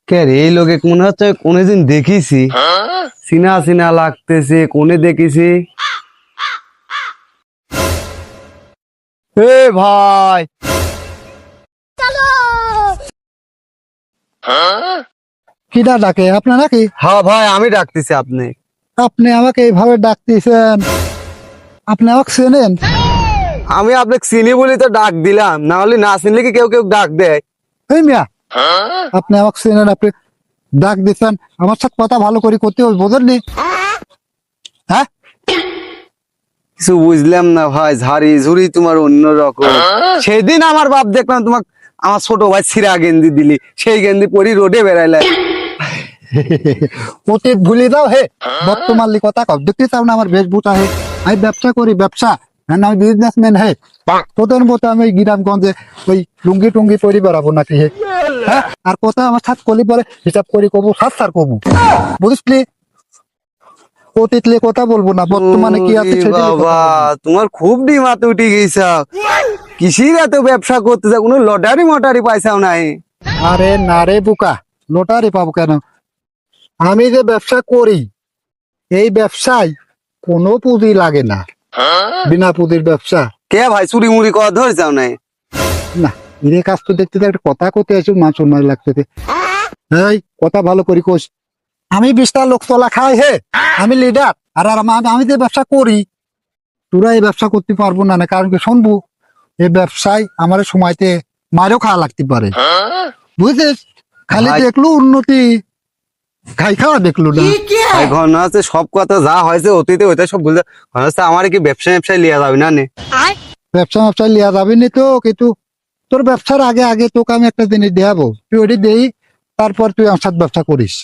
কে রে এই লোকে মনে হচ্ছে কোনদিন দেখিছি, চিনা চিনা লাগতেছে, কোনে দেখিছি। এ ভাই, কিডা ডাকে আপনার নাকি? হ্যাঁ ভাই আমি ডাকতেছি আপনি। আপনি আমাকে এইভাবে ডাকতেছেন, আপনি আমাকে চেনেন? আমি আপনাকে চিনি বলি তো ডাক দিলাম, না হলে না চিনলে কি কেউ কেউ ডাক দেয়? এই মিয়া, আপনি আমাকে চেনেন, আপনি ডাক দিচ্ছেন, আমার সাথে কথা ভালো করে করতে হবে, বোঝেননি? হ্যাঁ, কিছু বুঝলাম না ভাই, ঝাড়ি ঝুড়ি তোমার অন্যরকম। সেদিন আমার বাপ দেখলাম তোমার আমার ছোট ভাই ছিঁড়া গেঞ্জি দিলি, সেই গেঞ্জি পরি রোডে বেড়াইলে। অতীত ভুলে যাও হে, বর্তমান কথা কও। দেখতে চাও না আমার বেশভূষা হে? আমি ব্যবসা করি, ব্যবসা, হ্যাঁ আমি বিজনেসম্যান হে। তোদের মতো আমি গ্রামগঞ্জে ওই লুঙ্গি টুঙ্গি তৈরি বেড়াবো নাকি হে? হ্যাঁ, আর কথা আমার সাথ কলি পরে হিসাব করি কবু, সার কবু, বুঝলি? অতীতলে কথা বলবো না, বর্তমানে কি আছে সেটা বাবা তোমার খুব ডিমাতে উঠে গেছ, কিসির এত ব্যবসা করতে যা, কোনো লটারি মটারি পাইছাও নাই? আরে না রে বুকা, লটারি পাবো কেন? আমি যে ব্যবসা করি, এই ব্যবসায় কোনো পুঁজি লাগে না, বিনা পুঁজির ব্যবসা। কে ভাই চুরি মুড়ি করা ধরছাও নাই? না, এর কাজ তো দেখতে একটা কথা করতে আসি, মাছ মাছ লাগতেছে। এই কথা ভালো করি কোষ, আমি 20টা লোক তোলা খাই হে, আমি লিডার। আর আমি যে ব্যবসা করি, তোরা এই ব্যবসা করতে পারবো না, না কারণ কি শুনবো, এই ব্যবসায় আমার সময়তে মারও খাওয়া লাগতে পারে, বুঝছিস? খালি ভাই- দেখলো উন্নতি, খাই খাওয়া দেখলো না। ভাই ঘন আছে সব কথা যা হয়েছে অতীতে ওইটা সব বুঝতে, ঘন আছে আমার কি ব্যবসা ব্যবসায় লিয়া যাবে না নে? ব্যবসা লিয়া যাবে নি তো, কিন্তু তোর ব্যবসার আগে আগে তোকে আমি একটা জিনিস দেখাবো, তুই ওটি দেই, তারপর তুই আমার সাথে ব্যবসা করিস।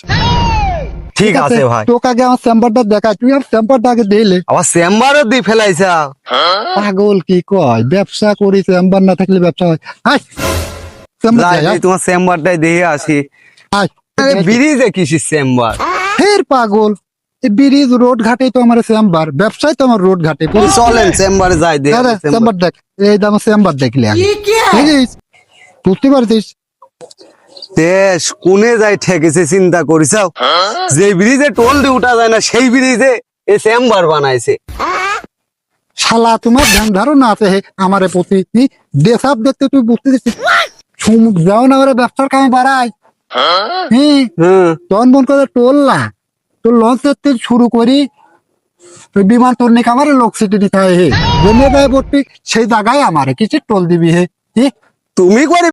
ঠিক আছে ভাই, তোকে আগে আমার চেম্বারটা দেখা, তুই আমার চেম্বারটা আগে দিলে। আবার চেম্বারও দি ফেলাইছা? পাগল কি কয়, ব্যবসা করি, চেম্বার না থাকলে ব্যবসা হয়? আয়, চেম্বার যাই যাই, যাই, তোমার চেম্বারটাই দেখে আসি। আয়। ব্রিজে কিসির চেম্বার? ফের পাগল, এই ব্রিজ রোড ঘাটে তো আমার চেম্বার, ব্যবসায় তো আমার রোড ঘাটে। চলেন চেম্বারে যাই দেখে আসি চেম্বার। চেম্বার দেখ, এই দাম চেম্বার দেখলে আগে। বুঝিস? বুঝতে পারছিস? দেশ কোনে যাই ঠেকেছে চিন্তা করিসাও, যে ব্রিজে টোল দিয়ে উঠা যায় না সেই ব্রিজে এ চেম্বার বানাইছে। শালা তোমার ধ্যান ধারণা আছে হে আমার প্রতি, দেশাব দেখতে তুই বুঝতে দিচ্ছিস? সুমুখ যাও না ওরা ব্যবসার কামে বাড়ায়। হ্যাঁ তখন মন করে টোল না, তোর লঞ্চ শুরু করি, ওই বিমান তোর নাকি আমার লোক সিটি নিতে হয় হে, জমিয়ে দেয় ভর্তি, সেই জায়গায় আমারে কিছু টোল দিবি হে। তুমি করে